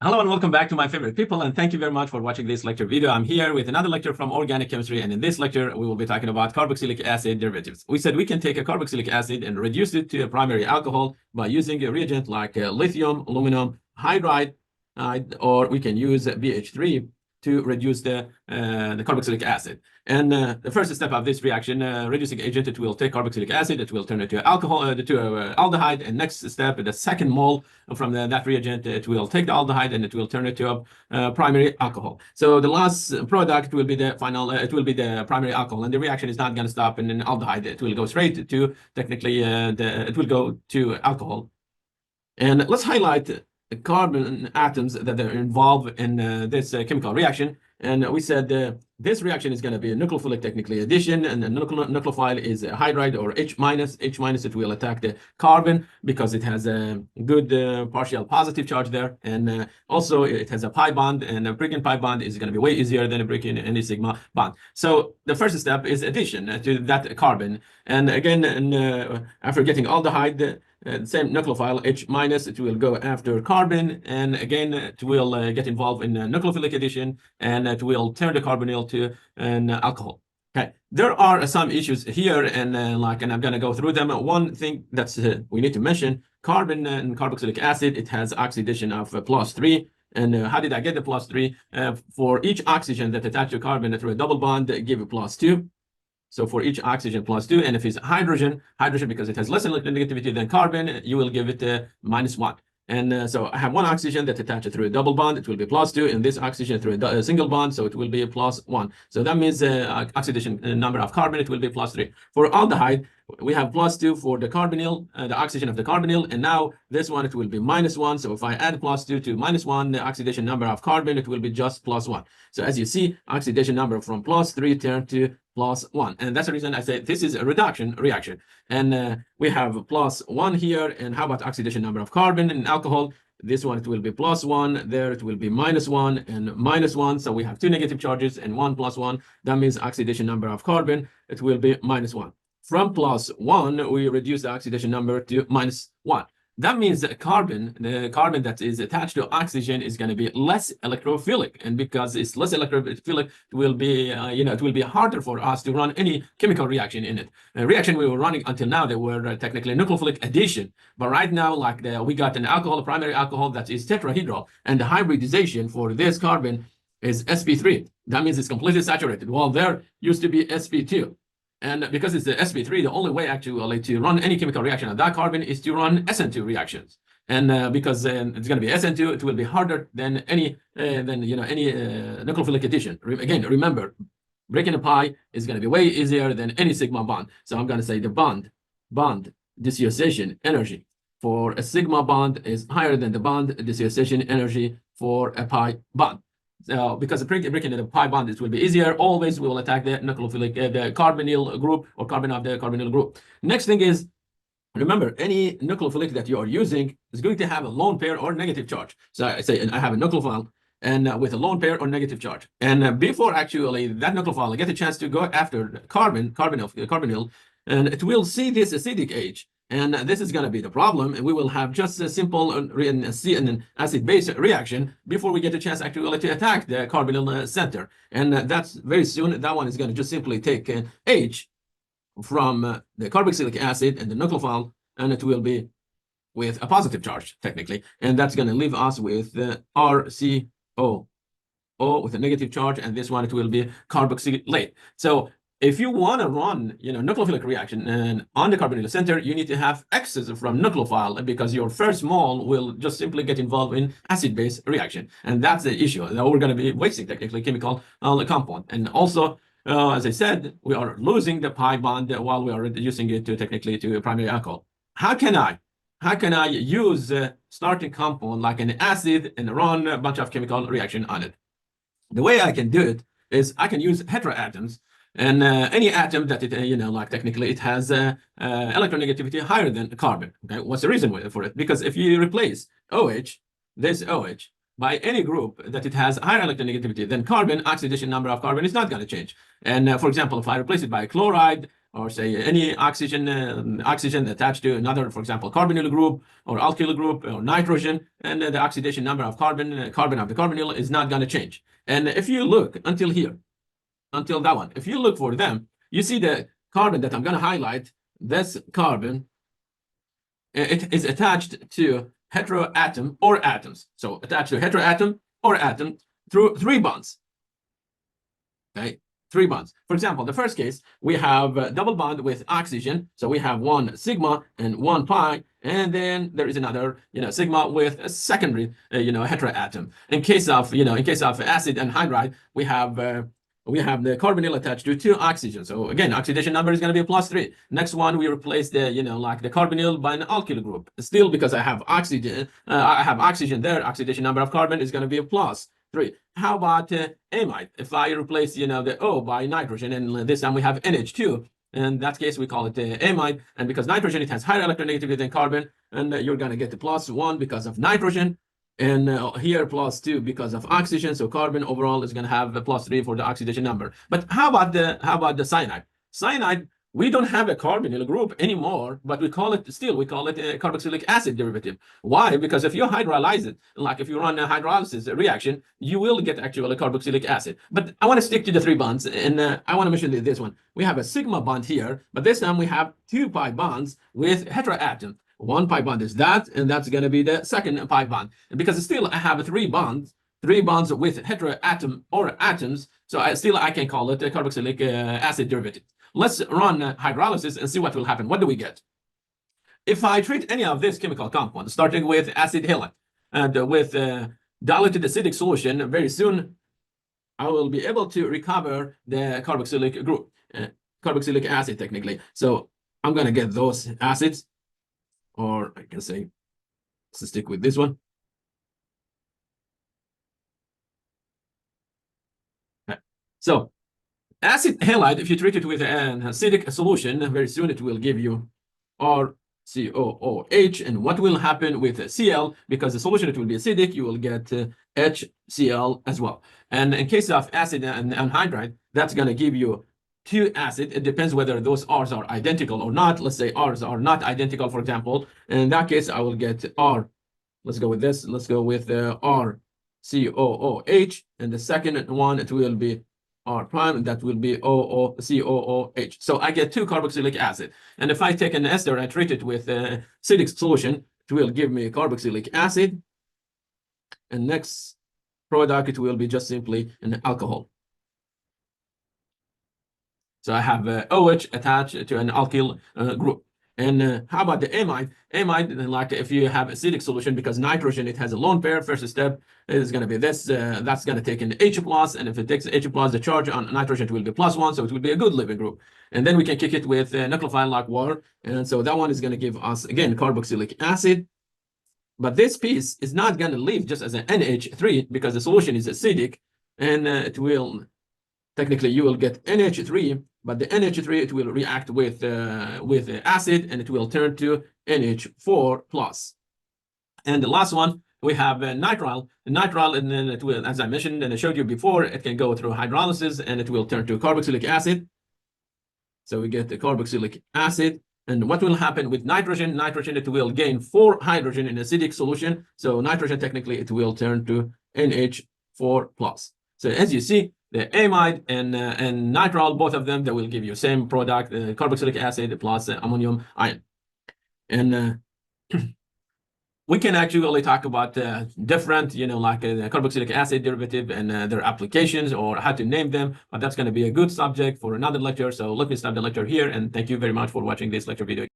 Hello and welcome back to my favorite people, and thank you very much for watching this lecture video. I'm here with another lecture from organic chemistry, and in this lecture we will be talking about carboxylic acid derivatives. We said we can take a carboxylic acid and reduce it to a primary alcohol by using a reagent like lithium aluminum hydride, or we can use BH3 to reduce the carboxylic acid. And the first step of this reaction, reducing agent, it will take carboxylic acid, it will turn it to alcohol, to aldehyde, and next step, the second mole from that reagent, it will take the aldehyde and it will turn it to a primary alcohol. So the last product will be the final, it will be the primary alcohol, and the reaction is not going to stop in an aldehyde. It will go straight to, technically, it will go to alcohol. And let's highlight the carbon atoms that are involved in this chemical reaction. And we said this reaction is going to be a nucleophilic technically addition, and the nucleophile is a hydride or H minus. H minus, it will attack the carbon because it has a good partial positive charge there, and also it has a pi bond, and a breaking pi bond is going to be way easier than a breaking any sigma bond. So the first step is addition to that carbon, and again, after getting aldehyde, same nucleophile H minus, it will go after carbon, and again it will get involved in nucleophilic addition, and it will turn the carbonyl to an alcohol. Okay, there are some issues here, and I'm going to go through them. One thing that's we need to mention: carbon and carboxylic acid, it has oxidation of +3. And how did I get the +3? For each oxygen that attach to carbon through a double bond, give a +2. So for each oxygen +2, and if it's hydrogen, because it has less electronegativity than carbon, you will give it -1. And so I have one oxygen that attached through a double bond, it will be +2, and this oxygen through a single bond, so it will be +1. So that means oxidation number of carbon, it will be +3. For aldehyde, we have +2 for the carbonyl, the oxygen of the carbonyl, and now this one, it will be -1. So if I add +2 to -1, the oxidation number of carbon, it will be just +1. So as you see, oxidation number from +3 turned to +1. And that's the reason I say this is a reduction reaction. And we have +1 here. And how about oxidation number of carbon in alcohol? This one, it will be +1. There, it will be -1 and -1. So we have two negative charges and 1 + 1. That means oxidation number of carbon, it will be -1. From +1, we reduce the oxidation number to -1. That means that the carbon that is attached to oxygen is going to be less electrophilic, and because it's less electrophilic, it will be, it will be harder for us to run any chemical reaction in it. The reaction we were running until now, they were technically nucleophilic addition, but right now, we got an alcohol, a primary alcohol that is tetrahedral, and the hybridization for this carbon is sp3. That means it's completely saturated. Well, there used to be sp2. And because it's the sp3, the only way actually to run any chemical reaction on that carbon is to run SN2 reactions. And because it's going to be SN2, it will be harder than any nucleophilic addition. Again, remember, breaking a pi is going to be way easier than any sigma bond. So I'm going to say the bond dissociation energy for a sigma bond is higher than the bond dissociation energy for a pi bond. So because breaking the pi bond, it will be easier. Always we will attack the nucleophilic, the carbonyl group or carbon of the carbonyl group. Next thing is, remember, any nucleophilic that you are using is going to have a lone pair or negative charge. So I say I have a nucleophile and with a lone pair or negative charge. And before actually that nucleophile get a chance to go after the carbonyl, and it will see this acidic H. And this is going to be the problem. And we will have just a simple an acid-base reaction before we get a chance actually to attack the carbonyl center. And that's very soon. That one is going to just simply take H from the carboxylic acid and the nucleophile, and it will be with a positive charge, technically. And that's going to leave us with RCO with a negative charge. And this one, it will be carboxylate. So if you want to run, nucleophilic reaction and on the carbonyl center, you need to have excess from nucleophile because your first mole will just simply get involved in acid-base reaction. And that's the issue. That we're going to be wasting technically chemical compound. And also, as I said, we are losing the pi bond while we are reducing it to technically to a primary alcohol. How can I use a starting compound like an acid and run a bunch of chemical reaction on it? The way I can do it is I can use heteroatoms. And any atom that technically it has electronegativity higher than carbon. Okay, what's the reason for it? Because if you replace this OH, by any group that it has higher electronegativity than carbon, oxidation number of carbon is not going to change. And for example, if I replace it by chloride or say any oxygen attached to another, for example, carbonyl group or alkyl group or nitrogen, and the oxidation number of carbon of the carbonyl is not going to change. And if you look until here, until that one, if you look for them, you see the carbon that I'm going to highlight, this carbon, it is attached to heteroatom or atoms. So attached to heteroatom or atom through 3 bonds. Okay, 3 bonds. For example, the first case, we have a double bond with oxygen. So we have 1 sigma and 1 pi, and then there is another, sigma with a secondary, heteroatom. In case of acid anhydride, we have the carbonyl attached to 2 oxygen. So again, oxidation number is going to be +3. Next one, we replace the, the carbonyl by an alkyl group. Still, because I have oxygen, there, oxidation number of carbon is going to be a +3. How about amide? If I replace, the O by nitrogen, and this time we have NH2, in that case, we call it amide. And because nitrogen, it has higher electronegativity than carbon, and you're going to get the +1 because of nitrogen. And here +2 because of oxygen. So carbon overall is going to have a +3 for the oxidation number. But how about the cyanide? Cyanide, we don't have a carbonyl group anymore, but we call it a carboxylic acid derivative. Why? Because if you hydrolyze it, like if you run a hydrolysis reaction, you will get actually carboxylic acid. But I want to stick to the 3 bonds, and I want to mention this one. We have a sigma bond here, but this time we have 2 pi bonds with heteroatom. 1 pi bond is that, and that's going to be the second pi bond. And because still I have 3 bonds with heteroatom or atoms, so I can call it a carboxylic acid derivative. Let's run hydrolysis and see what will happen. What do we get? If I treat any of this chemical compound, starting with acid halide and with diluted acidic solution, very soon I will be able to recover the carboxylic group, carboxylic acid technically. So I'm going to get those acids, or I can say, let's stick with this one. Okay. So acid halide, if you treat it with an acidic solution, very soon it will give you RCOOH. And what will happen with Cl? Because the solution, it will be acidic, you will get HCl as well. And in case of acid and anhydride, that's going to give you 2 acid. It depends whether those R's are identical or not. Let's say R's are not identical, for example. And in that case, I will get R. Let's go with this. Let's go with RCOOH. And the second one, it will be R prime. That will be OOCOOH. So I get 2 carboxylic acid. And if I take an ester, I treat it with a acidic solution, it will give me carboxylic acid. And next product, it will be just simply an alcohol. So I have OH attached to an alkyl group. And how about the amide? Amide, like if you have acidic solution, because nitrogen, it has a lone pair, first step is going to be this. That's going to take an H+, and if it takes H+, the charge on nitrogen, it will be +1, so it will be a good living group. And then we can kick it with nucleophile like water. And so that one is going to give us, again, carboxylic acid. But this piece is not going to leave just as an NH3 because the solution is acidic, and it will, technically, you will get NH3, but the NH3, it will react with acid, and it will turn to NH4+. And the last one, we have nitrile. Nitrile, and then it will, as I mentioned and I showed you before, it can go through hydrolysis, and it will turn to carboxylic acid. So we get the carboxylic acid. And what will happen with nitrogen? Nitrogen, it will gain 4 hydrogen in acidic solution. So nitrogen, technically, it will turn to NH4+. So as you see, the amide and nitrile, both of them, they will give you same product, carboxylic acid plus ammonium ion. And we can actually talk about different, like the carboxylic acid derivative and their applications, or how to name them, but that's going to be a good subject for another lecture. So let me stop the lecture here, and thank you very much for watching this lecture video.